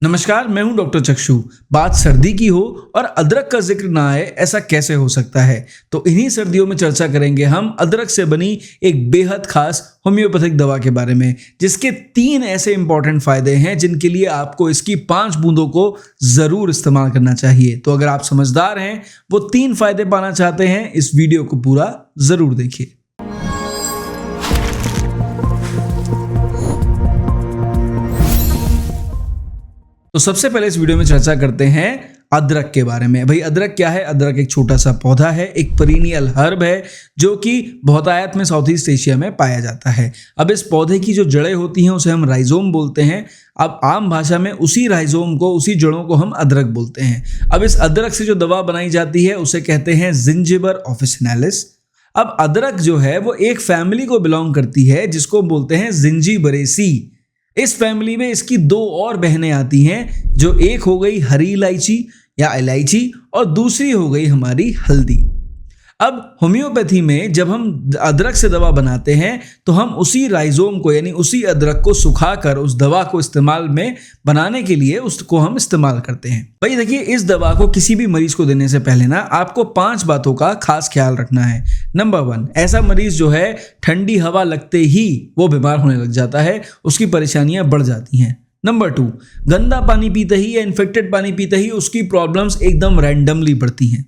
नमस्कार, मैं हूं डॉक्टर चक्षु। बात सर्दी की हो और अदरक का जिक्र ना आए, ऐसा कैसे हो सकता है। तो इन्हीं सर्दियों में चर्चा करेंगे हम अदरक से बनी एक बेहद खास होम्योपैथिक दवा के बारे में, जिसके 3 ऐसे इंपॉर्टेंट फायदे हैं जिनके लिए आपको इसकी 5 बूंदों को जरूर इस्तेमाल करना चाहिए। तो अगर आप समझदार हैं, वो 3 फायदे पाना चाहते हैं, इस वीडियो को पूरा जरूर देखिए। तो सबसे पहले इस वीडियो में चर्चा करते हैं अदरक के बारे में। भाई, अदरक क्या है? अदरक एक छोटा सा पौधा है, एक पेरिनियल हर्ब है जो कि बहुतायत में साउथ ईस्ट एशिया में पाया जाता है। अब इस पौधे की जो जड़ें होती हैं उसे हम राइजोम बोलते हैं। अब आम भाषा में उसी राइजोम को, उसी जड़ों को हम अदरक बोलते हैं। अब इस अदरक से जो दवा बनाई जाती है उसे कहते हैं जिंजिबर ऑफिसिनालिस। अब अदरक जो है वो एक फैमिली को बिलोंग करती है जिसको बोलते हैं जिंजीबरेसी। इस फैमिली में इसकी 2 और बहनें आती हैं, जो एक हो गई हरी इलायची या इलायची और दूसरी हो गई हमारी हल्दी। अब होम्योपैथी में जब हम अदरक से दवा बनाते हैं तो हम उसी राइजोम को, यानी उसी अदरक को सुखाकर उस दवा को इस्तेमाल में बनाने के लिए उसको हम इस्तेमाल करते हैं। भाई देखिए, इस दवा को किसी भी मरीज को देने से पहले ना आपको 5 बातों का खास ख्याल रखना है। नंबर 1, ऐसा मरीज जो है ठंडी हवा लगते ही वो बीमार होने लग जाता है, उसकी परेशानियां बढ़ जाती हैं। नंबर 2, गंदा पानी पीते ही या इन्फेक्टेड पानी पीते ही उसकी प्रॉब्लम्स एकदम रैंडमली बढ़ती हैं।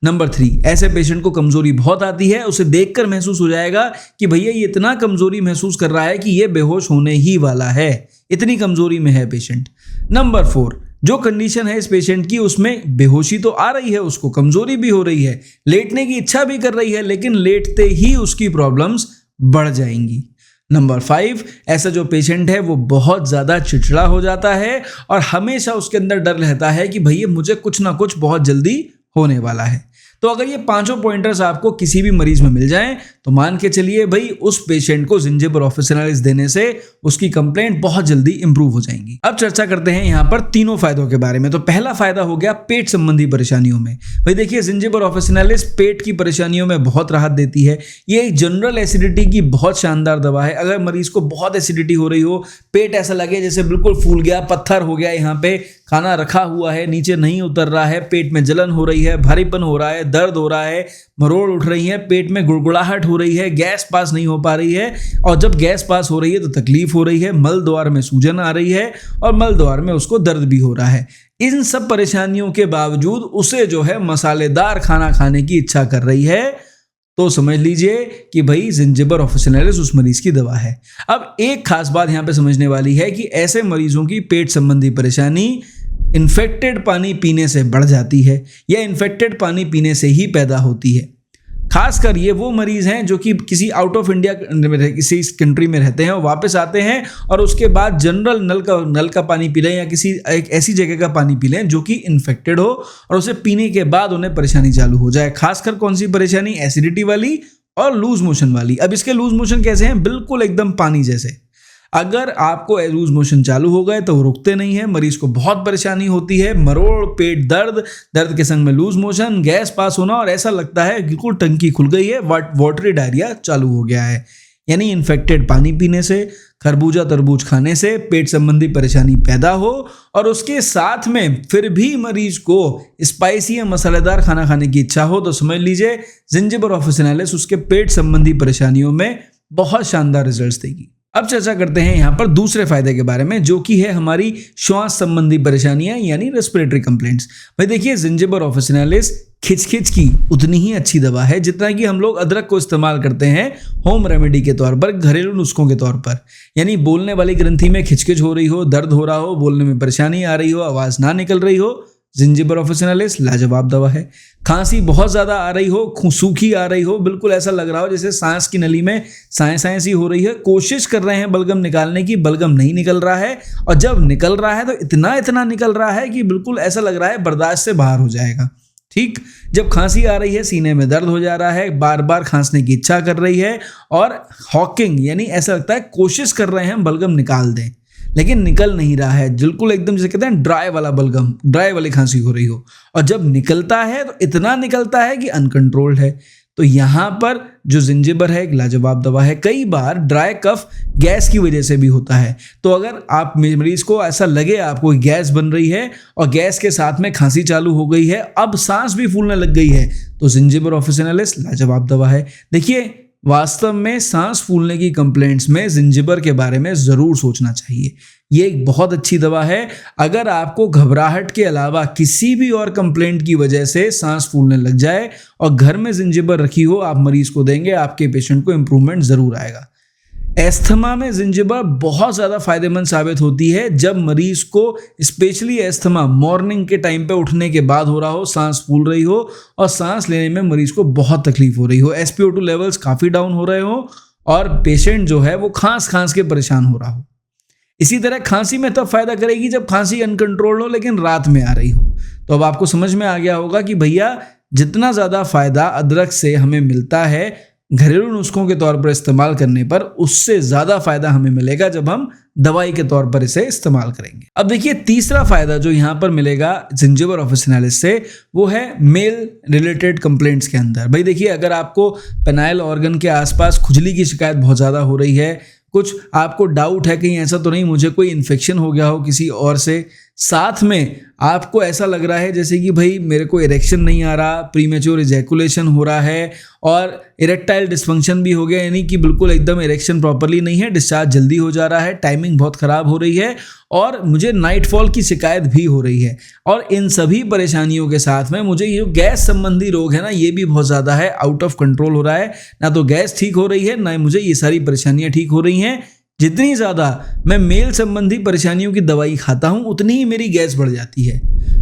नंबर 3, ऐसे पेशेंट को कमजोरी बहुत आती है, उसे देखकर महसूस हो जाएगा कि भैया ये इतना कमजोरी महसूस कर रहा है कि ये बेहोश होने ही वाला है, इतनी कमजोरी में है पेशेंट। नंबर 4, जो कंडीशन है इस पेशेंट की उसमें बेहोशी तो आ रही है, उसको कमजोरी भी हो रही है, लेटने की इच्छा भी कर रही है, लेकिन लेटते ही उसकी प्रॉब्लम्स बढ़ जाएंगी। नंबर 5, ऐसा जो पेशेंट है वो बहुत ज़्यादा चिड़चिड़ा हो जाता है और हमेशा उसके अंदर डर रहता है कि भैया मुझे कुछ ना कुछ बहुत जल्दी होने वाला है। तो अगर ये 5 पॉइंटर्स आपको किसी भी मरीज में मिल जाएं तो मान के चलिए भाई उस पेशेंट को जिंजिबर ऑफिसिनालिस देने से उसकी कंप्लेंट बहुत जल्दी इंप्रूव हो जाएंगी। अब चर्चा करते हैं यहाँ पर तीनों फायदों के बारे में। तो पहला फायदा हो गया पेट संबंधी परेशानियों में। भाई देखिए, जिंजिबर ऑफिसिनालिस पेट की परेशानियों में बहुत राहत देती है। ये एक जनरल एसिडिटी की बहुत शानदार दवा है। अगर मरीज को बहुत एसिडिटी हो रही हो, पेट ऐसा लगे जैसे बिल्कुल फूल गया, पत्थर हो गया, यहाँ पे खाना रखा हुआ है, नीचे नहीं उतर रहा है, पेट में जलन हो रही है, भारीपन हो रहा है, दर्द हो रहा है, मरोड़ उठ रही है, पेट में गुड़गुड़ाहट हो रही है, गैस पास नहीं हो पा रही है, और जब गैस पास हो रही है तो तकलीफ हो रही है, मल द्वार में सूजन आ रही है और मल द्वार में उसको दर्द भी हो रहा है। इन सब परेशानियों के बावजूद उसे जो है मसालेदार खाना खाने की इच्छा कर रही है, तो समझ लीजिए कि भाई जिंजिबर ऑफिसिनालिस उस मरीज की दवा है। अब एक खास बात यहाँ पे समझने वाली है कि ऐसे मरीजों की पेट संबंधी परेशानी इन्फेक्टेड पानी पीने से बढ़ जाती है या इन्फेक्टेड पानी पीने से ही पैदा होती है। खासकर ये वो मरीज हैं जो कि किसी आउट ऑफ इंडिया किसी कंट्री में रहते हैं और वापस आते हैं और उसके बाद जनरल नल का पानी पी लें या किसी एक ऐसी जगह का पानी पी लें जो कि इन्फेक्टेड हो और उसे पीने के बाद उन्हें परेशानी चालू हो जाए। खासकर कौन सी परेशानी? एसिडिटी वाली और लूज मोशन वाली। अब इसके लूज मोशन कैसे हैं? बिल्कुल एकदम पानी जैसे। अगर आपको लूज मोशन चालू हो गए तो वो रुकते नहीं है, मरीज को बहुत परेशानी होती है, मरोड़, पेट दर्द, दर्द के संग में लूज मोशन, गैस पास होना और ऐसा लगता है बिल्कुल टंकी खुल गई है, वाटरी डायरिया चालू हो गया है। यानी इन्फेक्टेड पानी पीने से, खरबूजा तरबूज खाने से पेट संबंधी परेशानी पैदा हो और उसके साथ में फिर भी मरीज को स्पाइसी या मसालेदार खाना खाने की इच्छा हो, तो समझ लीजिए जिंजिबर ऑफिसिनालिस उसके पेट संबंधी परेशानियों में बहुत शानदार रिजल्ट्स देगी। अब चर्चा करते हैं यहाँ पर दूसरे फायदे के बारे में, जो कि है हमारी श्वास संबंधी परेशानियां यानी रेस्पिरेटरी कंप्लेंट्स। भाई देखिए, जिंजिबर ऑफिसिनालिस खिचखिच की उतनी ही अच्छी दवा है जितना कि हम लोग अदरक को इस्तेमाल करते हैं होम रेमेडी के तौर पर, घरेलू नुस्खों के तौर पर। यानी बोलने वाली ग्रंथि में खिचखिच हो रही हो, दर्द हो रहा हो, बोलने में परेशानी आ रही हो, आवाज ना निकल रही हो, जिंजिबर ऑफिसिनालिस लाजवाब दवा है। खांसी बहुत ज़्यादा आ रही हो, सूखी आ रही हो, बिल्कुल ऐसा लग रहा हो जैसे सांस की नली में साए सी हो रही है, कोशिश कर रहे हैं बलगम निकालने की, बलगम नहीं निकल रहा है, और जब निकल रहा है तो इतना निकल रहा है कि बिल्कुल ऐसा लग रहा है बर्दाश्त से बाहर हो जाएगा। ठीक, जब खांसी आ रही है, सीने में दर्द हो जा रहा है, बार बार खांसने की इच्छा कर रही है और हॉकिंग, यानी ऐसा लगता है कोशिश कर रहे हैं बलगम निकाल दें लेकिन निकल नहीं रहा है, बिल्कुल एकदम जैसे कहते हैं ड्राई वाला बलगम, ड्राई वाली खांसी हो रही हो, और जब निकलता है तो इतना निकलता है कि अनकंट्रोल्ड है। तो यहाँ पर जो जिंजिबर है एक लाजवाब दवा है। कई बार ड्राई कफ गैस की वजह से भी होता है, तो अगर आप मरीज को ऐसा लगे आपको गैस बन रही है और गैस के साथ में खांसी चालू हो गई है, अब सांस भी फूलने लग गई है, तो जिंजिबर ऑफिसिनालिस लाजवाब दवा है। देखिए वास्तव में सांस फूलने की कंप्लेंट्स में जिंजिबर के बारे में ज़रूर सोचना चाहिए। ये एक बहुत अच्छी दवा है। अगर आपको घबराहट के अलावा किसी भी और कंप्लेंट की वजह से सांस फूलने लग जाए और घर में जिंजिबर रखी हो, आप मरीज को देंगे, आपके पेशेंट को इम्प्रूवमेंट ज़रूर आएगा। एस्थमा में जिंजिबर बहुत ज़्यादा फायदेमंद साबित होती है जब मरीज को स्पेशली एस्थमा मॉर्निंग के टाइम पे उठने के बाद हो रहा हो, सांस फूल रही हो और सांस लेने में मरीज को बहुत तकलीफ हो रही हो, SpO2 लेवल्स काफ़ी डाउन हो रहे हो और पेशेंट जो है वो खांस के परेशान हो रहा हो। इसी तरह खांसी में तब फायदा करेगी जब खांसी अनकंट्रोल्ड हो लेकिन रात में आ रही हो। तो अब आपको समझ में आ गया होगा कि भैया जितना ज़्यादा फायदा अदरक से हमें मिलता है घरेलू नुस्खों के तौर पर इस्तेमाल करने पर, उससे ज़्यादा फायदा हमें मिलेगा जब हम दवाई के तौर पर इसे इस्तेमाल करेंगे। अब देखिए तीसरा फायदा जो यहाँ पर मिलेगा जिंजिबर ऑफिसिनालिस से, वो है मेल रिलेटेड कंप्लेंट्स के अंदर। भाई देखिए अगर आपको पेनाइल ऑर्गन के आसपास खुजली की शिकायत बहुत ज़्यादा हो रही है, कुछ आपको डाउट है कहीं ऐसा तो नहीं मुझे कोई इन्फेक्शन हो गया हो किसी और से, साथ में आपको ऐसा लग रहा है जैसे कि भाई मेरे को इरेक्शन नहीं आ रहा, प्रीमेच्योर इजैकुलेशन हो रहा है और इरेक्टाइल डिस्फंक्शन भी हो गया, यानी कि बिल्कुल एकदम इरेक्शन प्रॉपरली नहीं है, डिस्चार्ज जल्दी हो जा रहा है, टाइमिंग बहुत ख़राब हो रही है और मुझे नाइटफॉल की शिकायत भी हो रही है, और इन सभी परेशानियों के साथ में मुझे ये गैस संबंधी रोग है ना, ये भी बहुत ज़्यादा है, आउट ऑफ कंट्रोल हो रहा है, ना तो गैस ठीक हो रही है ना मुझे ये सारी परेशानियाँ ठीक हो रही हैं। जितनी ज़्यादा मैं मेल संबंधी परेशानियों की दवाई खाता हूँ उतनी ही मेरी गैस बढ़ जाती है।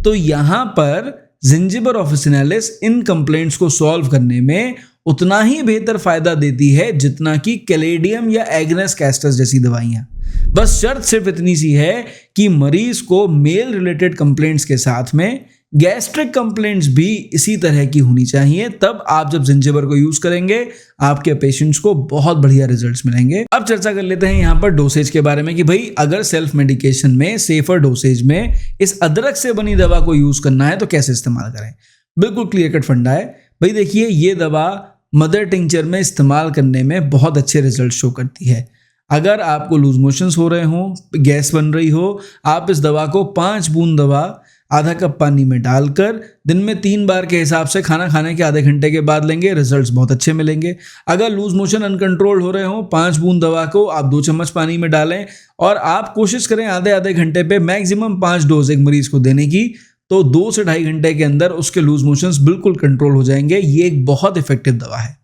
तो यहाँ पर जिंजिबर ऑफिसिनालिस इन कंप्लेंट्स को सॉल्व करने में उतना ही बेहतर फायदा देती है जितना कि कैलेडियम या एग्नेस कैस्टस जैसी दवाइयाँ। बस शर्त सिर्फ इतनी सी है कि मरीज को मेल रिलेटेड कंप्लेंट्स के साथ में गैस्ट्रिक कंप्लेंट्स भी इसी तरह की होनी चाहिए, तब आप जब जिंजिबर को यूज करेंगे आपके पेशेंट्स को बहुत बढ़िया रिजल्ट्स मिलेंगे। अब चर्चा कर लेते हैं यहाँ पर डोसेज के बारे में कि भाई अगर सेल्फ मेडिकेशन में सेफर डोसेज में इस अदरक से बनी दवा को यूज करना है तो कैसे इस्तेमाल करें। बिल्कुल क्लियर कट फंडा है भाई। देखिए ये दवा मदर टिंचर में इस्तेमाल करने में बहुत अच्छे रिजल्ट शो करती है। अगर आपको लूज मोशंस हो रहे हो, गैस बन रही हो, आप इस दवा को 5 बूंद दवा आधा कप पानी में डालकर दिन में 3 बार के हिसाब से खाना खाने के आधे घंटे के बाद लेंगे, रिजल्ट्स बहुत अच्छे मिलेंगे। अगर लूज मोशन अनकंट्रोल हो रहे हो, 5 बूंद दवा को आप 2 चम्मच पानी में डालें और आप कोशिश करें आधे घंटे पे मैक्सिमम 5 डोज एक मरीज को देने की, तो 2 से ढाई घंटे के अंदर उसके लूज मोशंस बिल्कुल कंट्रोल हो जाएंगे। ये एक बहुत इफेक्टिव दवा है।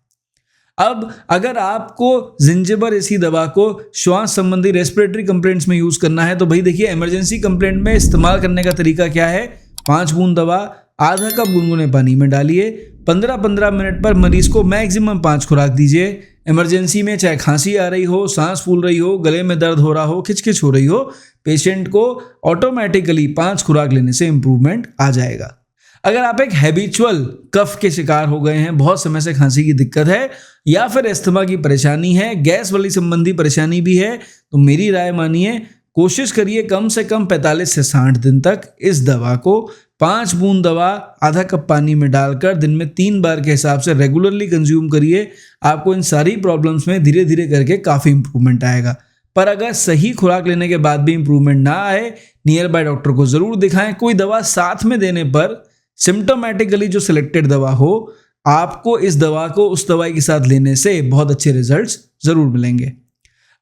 अब अगर आपको जिंजिबर इसी दवा को श्वास संबंधी रेस्पिरेटरी कंप्लेंट्स में यूज करना है तो भाई देखिए इमरजेंसी कंप्लेंट में इस्तेमाल करने का तरीका क्या है। 5 बूंद दवा आधा कप गुनगुने पानी में डालिए, 15-15 मिनट पर मरीज को मैक्सिमम 5 खुराक दीजिए। इमरजेंसी में चाहे खांसी आ रही हो, सांस फूल रही हो, गले में दर्द हो रहा हो, खिचखिच हो रही हो, पेशेंट को ऑटोमेटिकली 5 खुराक लेने से इंप्रूवमेंट आ जाएगा। अगर आप एक हैबिचुअल कफ के शिकार हो गए हैं, बहुत समय से खांसी की दिक्कत है या फिर अस्थमा की परेशानी है, गैस वाली संबंधी परेशानी भी है, तो मेरी राय मानिए, कोशिश करिए कम से कम 45 से 60 दिन तक इस दवा को 5 बूंद दवा आधा कप पानी में डालकर दिन में 3 बार के हिसाब से रेगुलरली कंज्यूम करिए। आपको इन सारी प्रॉब्लम्स में धीरे धीरे करके काफ़ी इंप्रूवमेंट आएगा। पर अगर सही खुराक लेने के बाद भी इंप्रूवमेंट ना आए, नियर बाय डॉक्टर को ज़रूर दिखाएं। कोई दवा साथ में देने पर सिम्टोमेटिकली जो सिलेक्टेड दवा हो, आपको इस दवा को उस दवाई के साथ लेने से बहुत अच्छे रिजल्ट्स ज़रूर मिलेंगे।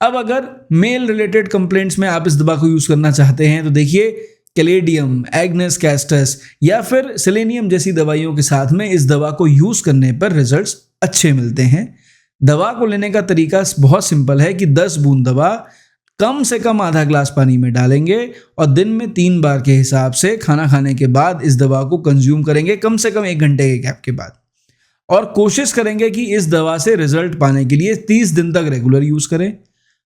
अब अगर मेल रिलेटेड कंप्लेंट्स में आप इस दवा को यूज़ करना चाहते हैं तो देखिए कैलेडियम, एग्नेस कैस्टस या फिर सेलेनियम जैसी दवाइयों के साथ में इस दवा को यूज़ करने पर रिजल्ट्स अच्छे मिलते हैं। दवा को लेने का तरीका बहुत सिंपल है कि 10 बूंद दवा कम से कम आधा ग्लास पानी में डालेंगे और दिन में 3 बार के हिसाब से खाना खाने के बाद इस दवा को कंज्यूम करेंगे, कम से कम 1 घंटे के गैप के बाद, और कोशिश करेंगे कि इस दवा से रिजल्ट पाने के लिए 30 दिन तक रेगुलर यूज़ करें।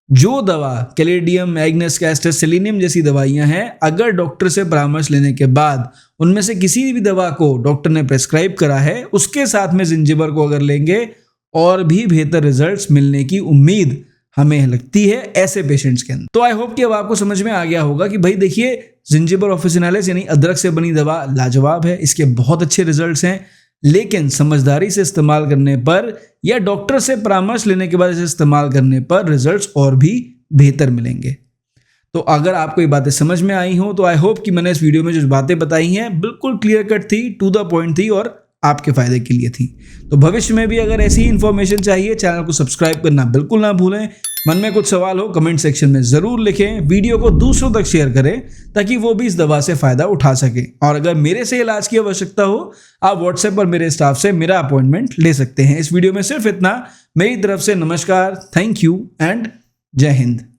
जो दवा कैलेडियम, एग्नेस कैस्टस, सेलेनियम जैसी दवाइयां हैं, अगर डॉक्टर से परामर्श लेने के बाद उनमें से किसी भी दवा को डॉक्टर ने प्रेस्क्राइब करा है, उसके साथ में जिंजिबर को अगर लेंगे और भी बेहतर रिजल्ट्स मिलने की उम्मीद हमें लगती है ऐसे पेशेंट्स के अंदर। तो आई होप कि अब आपको समझ में आ गया होगा कि भाई देखिए जिंजिबर ऑफिसिनालिस यानी अदरक से बनी दवा लाजवाब है, इसके बहुत अच्छे रिजल्ट्स हैं। लेकिन समझदारी से इस्तेमाल करने पर या डॉक्टर से परामर्श लेने के बाद इसे इस्तेमाल करने पर रिजल्ट्स और भी बेहतर मिलेंगे। तो अगर आपको ये बातें समझ में आई हो तो आई होप कि मैंने इस वीडियो में जो बातें बताई हैं बिल्कुल क्लियर कट थी, टू द पॉइंट थी और आपके फायदे के लिए थी। तो भविष्य में भी अगर ऐसी इन्फॉर्मेशन चाहिए, चैनल को सब्सक्राइब करना बिल्कुल ना भूलें। मन में कुछ सवाल हो कमेंट सेक्शन में ज़रूर लिखें, वीडियो को दूसरों तक शेयर करें ताकि वो भी इस दवा से फ़ायदा उठा सके। और अगर मेरे से इलाज की आवश्यकता हो, आप व्हाट्सएप पर मेरे स्टाफ से मेरा अपॉइंटमेंट ले सकते हैं। इस वीडियो में सिर्फ इतना। मेरी तरफ से नमस्कार, थैंक यू एंड जय हिंद।